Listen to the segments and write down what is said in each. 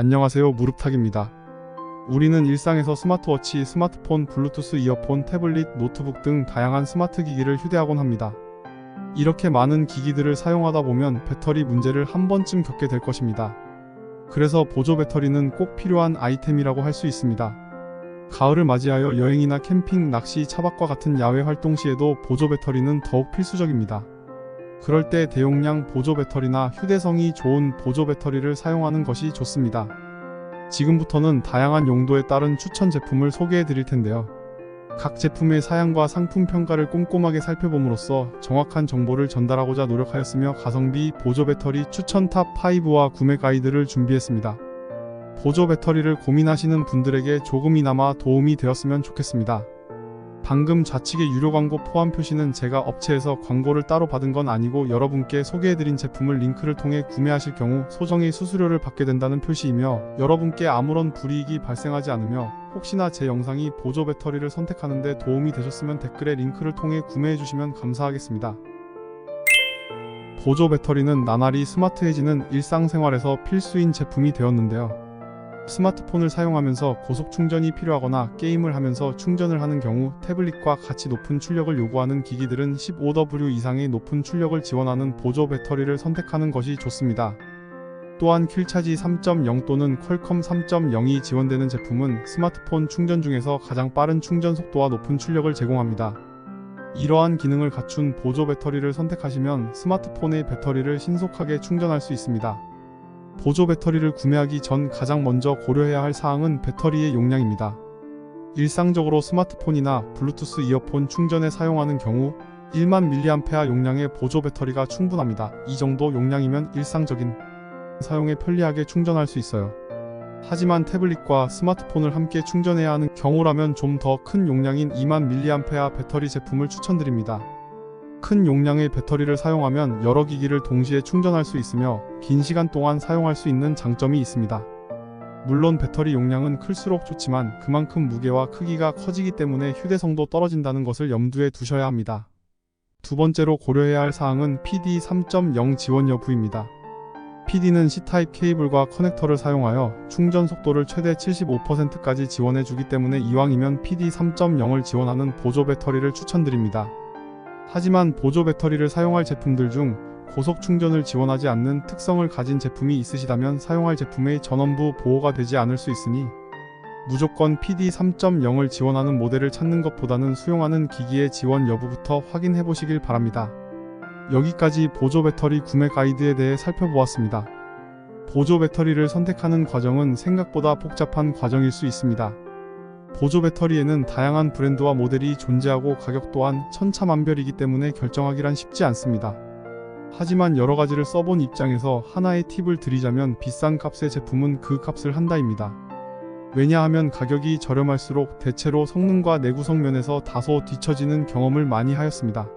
안녕하세요, 무릎탁입니다. 우리는 일상에서 스마트워치, 스마트폰, 블루투스 이어폰, 태블릿, 노트북 등 다양한 스마트 기기를 휴대하곤 합니다. 이렇게 많은 기기들을 사용하다 보면 배터리 문제를 한 번쯤 겪게 될 것입니다. 그래서 보조 배터리는 꼭 필요한 아이템이라고 할 수 있습니다. 가을을 맞이하여 여행이나 캠핑, 낚시, 차박과 같은 야외 활동 시에도 보조 배터리는 더욱 필수적입니다. 그럴 때 대용량 보조 배터리나 휴대성이 좋은 보조 배터리를 사용하는 것이 좋습니다. 지금부터는 다양한 용도에 따른 추천 제품을 소개해 드릴 텐데요. 각 제품의 사양과 상품 평가를 꼼꼼하게 살펴봄으로써 정확한 정보를 전달하고자 노력하였으며 가성비 보조 배터리 추천 탑5와 구매 가이드를 준비했습니다. 보조 배터리를 고민하시는 분들에게 조금이나마 도움이 되었으면 좋겠습니다. 방금 좌측의 유료 광고 포함 표시는 제가 업체에서 광고를 따로 받은 건 아니고 여러분께 소개해드린 제품을 링크를 통해 구매하실 경우 소정의 수수료를 받게 된다는 표시이며, 여러분께 아무런 불이익이 발생하지 않으며 혹시나 제 영상이 보조 배터리를 선택하는 데 도움이 되셨으면 댓글에 링크를 통해 구매해주시면 감사하겠습니다. 보조 배터리는 나날이 스마트해지는 일상생활에서 필수인 제품이 되었는데요. 스마트폰을 사용하면서 고속 충전이 필요하거나 게임을 하면서 충전을 하는 경우 태블릿과 같이 높은 출력을 요구하는 기기들은 15W 이상의 높은 출력을 지원하는 보조 배터리를 선택하는 것이 좋습니다. 또한 퀼차지 3.0 또는 퀄컴 3.0이 지원되는 제품은 스마트폰 충전 중에서 가장 빠른 충전 속도와 높은 출력을 제공합니다. 이러한 기능을 갖춘 보조 배터리를 선택하시면 스마트폰의 배터리를 신속하게 충전할 수 있습니다. 보조 배터리를 구매하기 전 가장 먼저 고려해야 할 사항은 배터리의 용량입니다. 일상적으로 스마트폰이나 블루투스 이어폰 충전에 사용하는 경우 1만 mAh 용량의 보조 배터리가 충분합니다. 이 정도 용량이면 일상적인 사용에 편리하게 충전할 수 있어요. 하지만 태블릿과 스마트폰을 함께 충전해야 하는 경우라면 좀 더 큰 용량인 2만 mAh 배터리 제품을 추천드립니다. 큰 용량의 배터리를 사용하면 여러 기기를 동시에 충전할 수 있으며 긴 시간 동안 사용할 수 있는 장점이 있습니다. 물론 배터리 용량은 클수록 좋지만 그만큼 무게와 크기가 커지기 때문에 휴대성도 떨어진다는 것을 염두에 두셔야 합니다. 두 번째로 고려해야 할 사항은 PD 3.0 지원 여부입니다. PD는 C타입 케이블과 커넥터를 사용하여 충전 속도를 최대 75%까지 지원해 주기 때문에 이왕이면 PD 3.0을 지원하는 보조 배터리를 추천드립니다. 하지만 보조 배터리를 사용할 제품들 중 고속 충전을 지원하지 않는 특성을 가진 제품이 있으시다면 사용할 제품의 전원부 보호가 되지 않을 수 있으니 무조건 PD 3.0을 지원하는 모델을 찾는 것보다는 수용하는 기기의 지원 여부부터 확인해 보시길 바랍니다. 여기까지 보조 배터리 구매 가이드에 대해 살펴보았습니다. 보조 배터리를 선택하는 과정은 생각보다 복잡한 과정일 수 있습니다. 보조 배터리에는 다양한 브랜드와 모델이 존재하고 가격 또한 천차만별이기 때문에 결정하기란 쉽지 않습니다. 하지만 여러가지를 써본 입장에서 하나의 팁을 드리자면 비싼 값의 제품은 그 값을 한다입니다. 왜냐하면 가격이 저렴할수록 대체로 성능과 내구성 면에서 다소 뒤처지는 경험을 많이 하였습니다.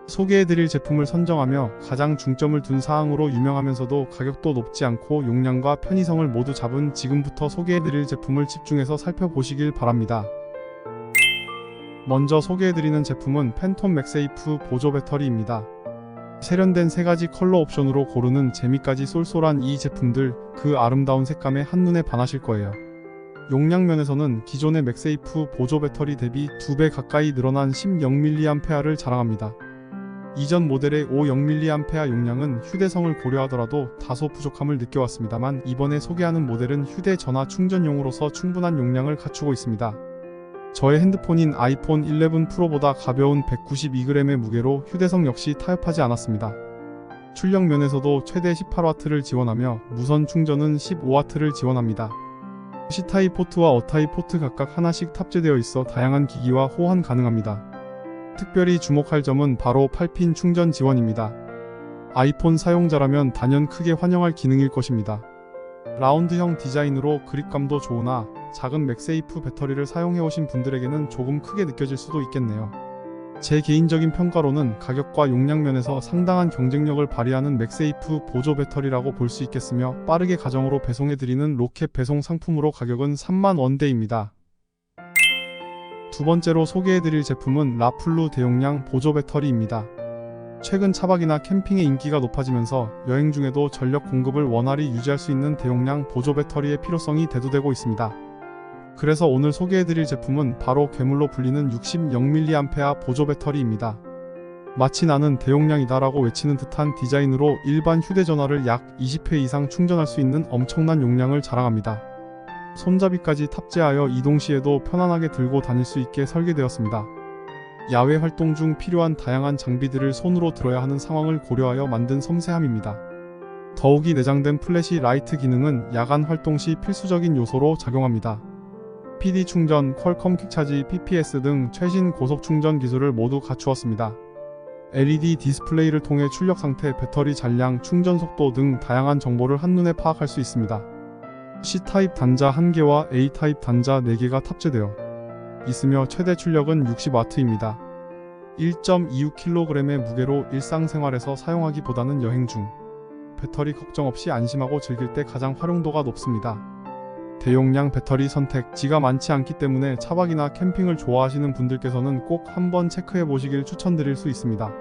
소개해드릴 제품을 선정하며 가장 중점을 둔 사항으로 유명하면서도 가격도 높지 않고 용량과 편의성을 모두 잡은 지금부터 소개해드릴 제품을 집중해서 살펴보시길 바랍니다. 먼저 소개해드리는 제품은 팬톤 맥세이프 보조 배터리입니다. 세련된 3가지 컬러 옵션으로 고르는 재미까지 쏠쏠한 이 제품들, 그 아름다운 색감에 한눈에 반하실 거예요. 용량 면에서는 기존의 맥세이프 보조 배터리 대비 2배 가까이 늘어난 10mAh를 자랑합니다. 이전 모델의 50mAh 용량은 휴대성을 고려하더라도 다소 부족함을 느껴왔습니다만 이번에 소개하는 모델은 휴대전화 충전용으로서 충분한 용량을 갖추고 있습니다. 저의 핸드폰인 아이폰 11 프로보다 가벼운 192g의 무게로 휴대성 역시 타협하지 않았습니다. 출력 면에서도 최대 18W를 지원하며 무선 충전은 15W를 지원합니다. C타입 포트와 O타입 포트 각각 하나씩 탑재되어 있어 다양한 기기와 호환 가능합니다. 특별히 주목할 점은 바로 8핀 충전 지원입니다. 아이폰 사용자라면 단연 크게 환영할 기능일 것입니다. 라운드형 디자인으로 그립감도 좋으나 작은 맥세이프 배터리를 사용해오신 분들에게는 조금 크게 느껴질 수도 있겠네요. 제 개인적인 평가로는 가격과 용량 면에서 상당한 경쟁력을 발휘하는 맥세이프 보조 배터리라고 볼 수 있겠으며 빠르게 가정으로 배송해드리는 로켓 배송 상품으로 가격은 30,000원대입니다. 두 번째로 소개해드릴 제품은 라플루 대용량 보조 배터리입니다. 최근 차박이나 캠핑의 인기가 높아지면서 여행 중에도 전력 공급을 원활히 유지할 수 있는 대용량 보조 배터리의 필요성이 대두되고 있습니다. 그래서 오늘 소개해드릴 제품은 바로 괴물로 불리는 60mAh 보조 배터리입니다. 마치 나는 대용량이다라고 외치는 듯한 디자인으로 일반 휴대전화를 약 20회 이상 충전할 수 있는 엄청난 용량을 자랑합니다. 손잡이까지 탑재하여 이동 시에도 편안하게 들고 다닐 수 있게 설계되었습니다. 야외 활동 중 필요한 다양한 장비들을 손으로 들어야 하는 상황을 고려하여 만든 섬세함입니다. 더욱이 내장된 플래시 라이트 기능은 야간 활동 시 필수적인 요소로 작용합니다. PD 충전, 퀄컴 퀵차지, PPS 등 최신 고속 충전 기술을 모두 갖추었습니다. LED 디스플레이를 통해 출력 상태, 배터리 잔량, 충전 속도 등 다양한 정보를 한눈에 파악할 수 있습니다. C타입 단자 1개와 A타입 단자 4개가 탑재되어 있으며 최대 출력은 60W입니다. 1.26kg의 무게로 일상생활에서 사용하기보다는 여행 중 배터리 걱정 없이 안심하고 즐길 때 가장 활용도가 높습니다. 대용량 배터리 선택지가 많지 않기 때문에 차박이나 캠핑을 좋아하시는 분들께서는 꼭 한번 체크해 보시길 추천드릴 수 있습니다.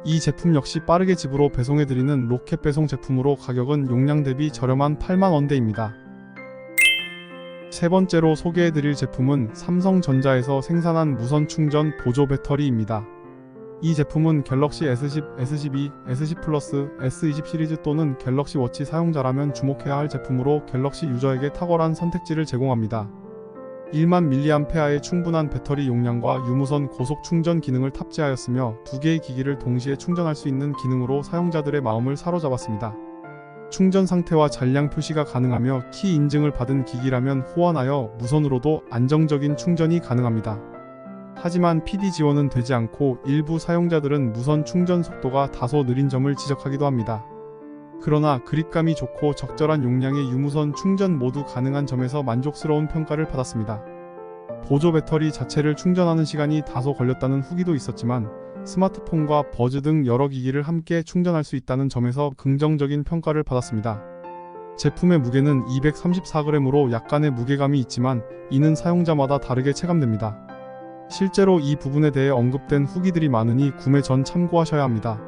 이 제품 역시 빠르게 집으로 배송해드리는 로켓 배송 제품으로 가격은 용량 대비 저렴한 80,000원대입니다. 세 번째로 소개해드릴 제품은 삼성전자에서 생산한 무선 충전 보조 배터리입니다. 이 제품은 갤럭시 S10, S12, S10 플러스, S20 시리즈 또는 갤럭시 워치 사용자라면 주목해야 할 제품으로 갤럭시 유저에게 탁월한 선택지를 제공합니다. 10,000mAh의 충분한 배터리 용량과 유무선 고속 충전 기능을 탑재하였으며 2개의 기기를 동시에 충전할 수 있는 기능으로 사용자들의 마음을 사로잡았습니다. 충전 상태와 잔량 표시가 가능하며 키 인증을 받은 기기라면 호환하여 무선으로도 안정적인 충전이 가능합니다. 하지만 PD 지원은 되지 않고 일부 사용자들은 무선 충전 속도가 다소 느린 점을 지적하기도 합니다. 그러나 그립감이 좋고 적절한 용량의 유무선 충전 모두 가능한 점에서 만족스러운 평가를 받았습니다. 보조 배터리 자체를 충전하는 시간이 다소 걸렸다는 후기도 있었지만 스마트폰과 버즈 등 여러 기기를 함께 충전할 수 있다는 점에서 긍정적인 평가를 받았습니다. 제품의 무게는 234g으로 약간의 무게감이 있지만 이는 사용자마다 다르게 체감됩니다. 실제로 이 부분에 대해 언급된 후기들이 많으니 구매 전 참고하셔야 합니다.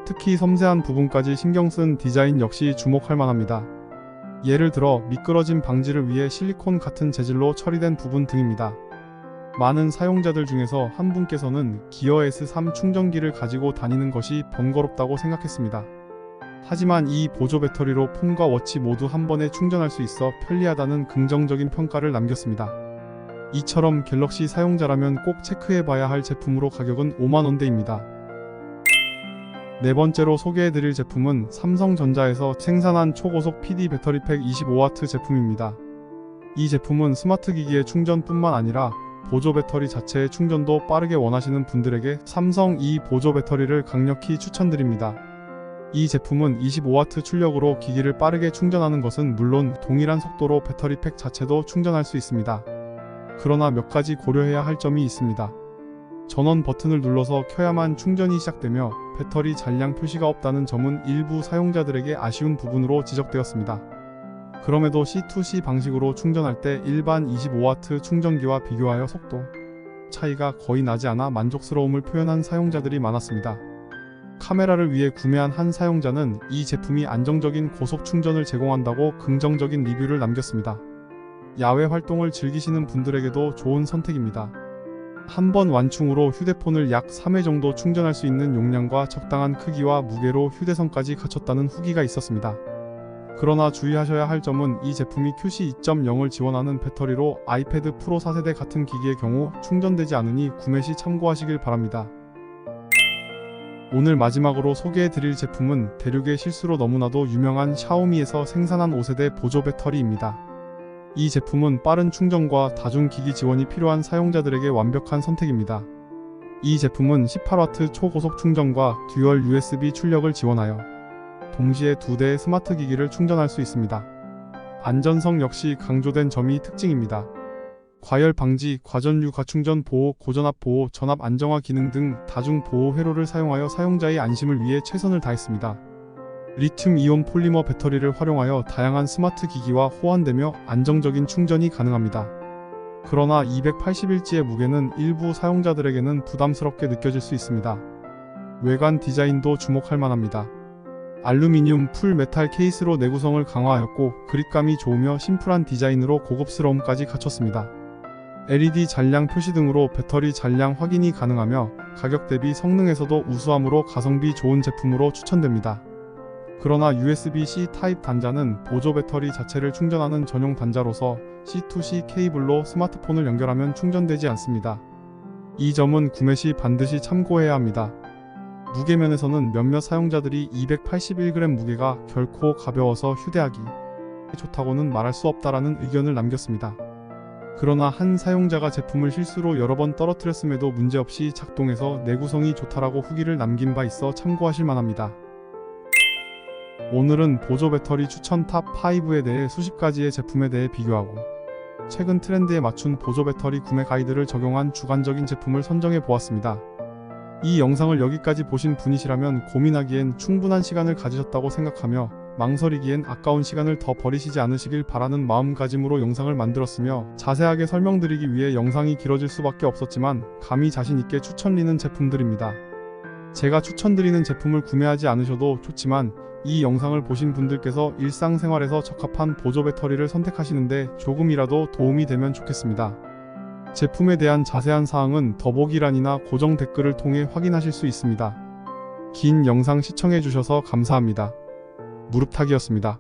특히 섬세한 부분까지 신경 쓴 디자인 역시 주목할 만합니다. 예를 들어 미끄러짐 방지를 위해 실리콘 같은 재질로 처리된 부분 등입니다. 많은 사용자들 중에서 한 분께서는 기어 S3 충전기를 가지고 다니는 것이 번거롭다고 생각했습니다. 하지만 이 보조 배터리로 폰과 워치 모두 한 번에 충전할 수 있어 편리하다는 긍정적인 평가를 남겼습니다. 이처럼 갤럭시 사용자라면 꼭 체크해봐야 할 제품으로 가격은 50,000원대입니다. 네 번째로 소개해드릴 제품은 삼성전자에서 생산한 초고속 PD 배터리팩 25W 제품입니다. 이 제품은 스마트 기기의 충전뿐만 아니라 보조 배터리 자체의 충전도 빠르게 원하시는 분들에게 삼성 이 보조 배터리를 강력히 추천드립니다. 이 제품은 25W 출력으로 기기를 빠르게 충전하는 것은 물론 동일한 속도로 배터리팩 자체도 충전할 수 있습니다. 그러나 몇 가지 고려해야 할 점이 있습니다. 전원 버튼을 눌러서 켜야만 충전이 시작되며 배터리 잔량 표시가 없다는 점은 일부 사용자들에게 아쉬운 부분으로 지적되었습니다. 그럼에도 C2C 방식으로 충전할 때 일반 25W 충전기와 비교하여 속도 차이가 거의 나지 않아 만족스러움을 표현한 사용자들이 많았습니다. 카메라를 위해 구매한 한 사용자는 이 제품이 안정적인 고속 충전을 제공한다고 긍정적인 리뷰를 남겼습니다. 야외 활동을 즐기시는 분들에게도 좋은 선택입니다. 한 번 완충으로 휴대폰을 약 3회 정도 충전할 수 있는 용량과 적당한 크기와 무게로 휴대성까지 갖췄다는 후기가 있었습니다. 그러나 주의하셔야 할 점은 이 제품이 QC 2.0을 지원하는 배터리로 아이패드 프로 4세대 같은 기기의 경우 충전되지 않으니 구매 시 참고하시길 바랍니다. 오늘 마지막으로 소개해드릴 제품은 대륙의 실수로 너무나도 유명한 샤오미에서 생산한 5세대 보조 배터리입니다. 이 제품은 빠른 충전과 다중기기 지원이 필요한 사용자들에게 완벽한 선택입니다. 이 제품은 18W 초고속 충전과 듀얼 USB 출력을 지원하여 동시에 2대의 스마트 기기를 충전할 수 있습니다. 안전성 역시 강조된 점이 특징입니다. 과열 방지, 과전류 과충전 보호, 고전압 보호, 전압 안정화 기능 등 다중 보호 회로를 사용하여 사용자의 안심을 위해 최선을 다했습니다. 리튬 이온 폴리머 배터리를 활용하여 다양한 스마트 기기와 호환되며 안정적인 충전이 가능합니다. 그러나 280일지의 무게는 일부 사용자들에게는 부담스럽게 느껴질 수 있습니다. 외관 디자인도 주목할 만합니다. 알루미늄 풀 메탈 케이스로 내구성을 강화하였고 그립감이 좋으며 심플한 디자인으로 고급스러움까지 갖췄습니다. LED 잔량 표시 등으로 배터리 잔량 확인이 가능하며 가격 대비 성능에서도 우수함으로 가성비 좋은 제품으로 추천됩니다. 그러나 USB-C 타입 단자는 보조 배터리 자체를 충전하는 전용 단자로서 C2C 케이블로 스마트폰을 연결하면 충전되지 않습니다. 이 점은 구매 시 반드시 참고해야 합니다. 무게면에서는 몇몇 사용자들이 281g 무게가 결코 가벼워서 휴대하기 좋다고는 말할 수 없다라는 의견을 남겼습니다. 그러나 한 사용자가 제품을 실수로 여러 번 떨어뜨렸음에도 문제없이 작동해서 내구성이 좋다라고 후기를 남긴 바 있어 참고하실 만합니다. 오늘은 보조 배터리 추천 탑5에 대해 수십 가지의 제품에 대해 비교하고 최근 트렌드에 맞춘 보조 배터리 구매 가이드를 적용한 주관적인 제품을 선정해 보았습니다. 이 영상을 여기까지 보신 분이시라면 고민하기엔 충분한 시간을 가지셨다고 생각하며 망설이기엔 아까운 시간을 더 버리시지 않으시길 바라는 마음가짐으로 영상을 만들었으며 자세하게 설명드리기 위해 영상이 길어질 수밖에 없었지만 감히 자신있게 추천리는 제품들입니다. 제가 추천드리는 제품을 구매하지 않으셔도 좋지만 이 영상을 보신 분들께서 일상생활에서 적합한 보조 배터리를 선택하시는데 조금이라도 도움이 되면 좋겠습니다. 제품에 대한 자세한 사항은 더보기란이나 고정 댓글을 통해 확인하실 수 있습니다. 긴 영상 시청해주셔서 감사합니다. 무릎탁이었습니다.